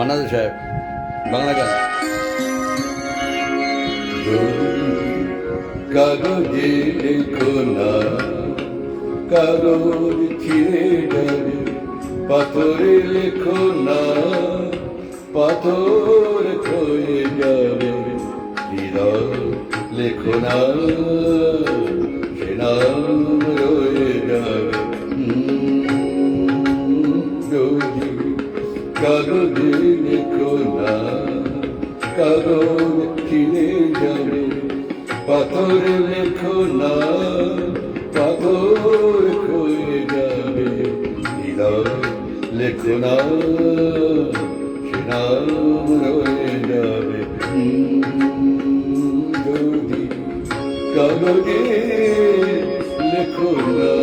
মান্নাদা সাহেব বাংলা গান। কাগজে লেখো না, কাগজ ছিঁড়ে যাবে, পাথরে লেখো না, পাথর ক্ষয়ে যাবে, হৃদয় লেখো না, সে নাম রয়ে যাবে। যদি কাগজে লেখো না, কাগজ ছিঁড়ে যাবে, পাথরে লেখো না, পাথর ক্ষয়ে যাবে, হৃদয় লেখো না, সে নাম রয়ে যাবে। যদি কাগজে লেখো না।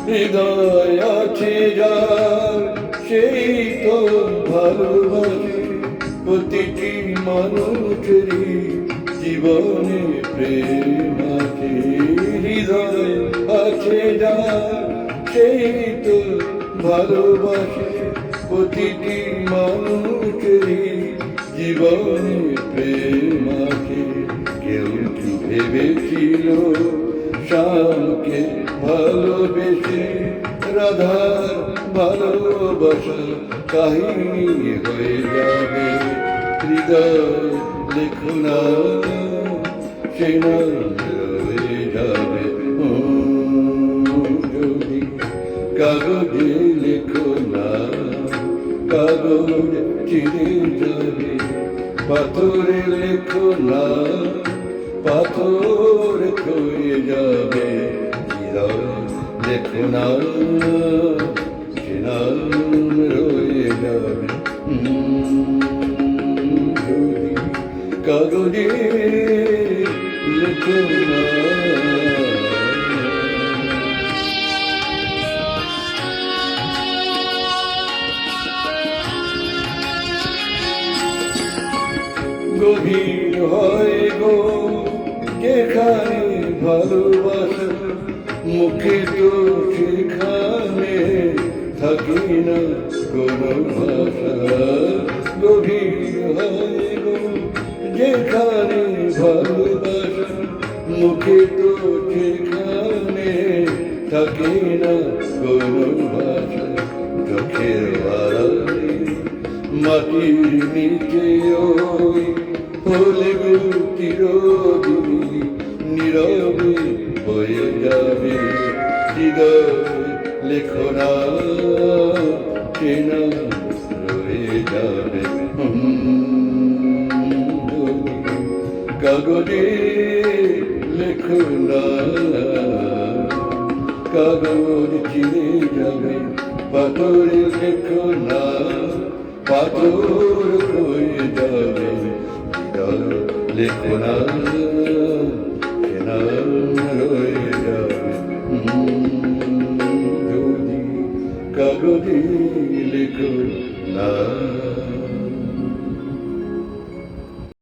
হৃদয় আছে যার সেই তো ভালোবাসে, প্রতিটি মানুষেরই জীবনে প্রেম আছে। হৃদয় আছে যার সেই তো ভালোবাসে, প্রতিটি মানুষেরই জীবনে প্রেম আছে। কেউ কি ভেবেছিল শ্যামকে ভালোবেসে রাধার ভালোবাসা কাহিনী হয়ে যাবে। হৃদয় লেখো না, সে নাম রয়ে যাবে। যদি কাগজে লেখো না, কাগজ ছিঁড়ে যাবে, পাথরে লেখো না, পাথর ক্ষয়ে যাবে, হৃদয় লেখো না, সে নাম রয়ে যাবে। যদি কাগজে লেখো না। গভীর হয় গো যেখানে ভালোবাসা, মুখে তো সেখানে থাকে না কোনো ভাষা। গভীর হয় গো যেখানে ভালোবাসা, মুখে তো সেখানে থাকে না কোনো ভাষা। চোখের আড়ালে মাটির নিচে ওই হলে চিরদিনই নীরবে হয়ে যাবে। হৃদয় লেখো না, সে নাম রয়ে যাবে। কাগজে লেখো না, কাগজ ছিঁড়ে যাবে, পাথরে লেখো না, পাথর ক্ষয়ে যাবে, হৃদয় লেখো না, সে নাম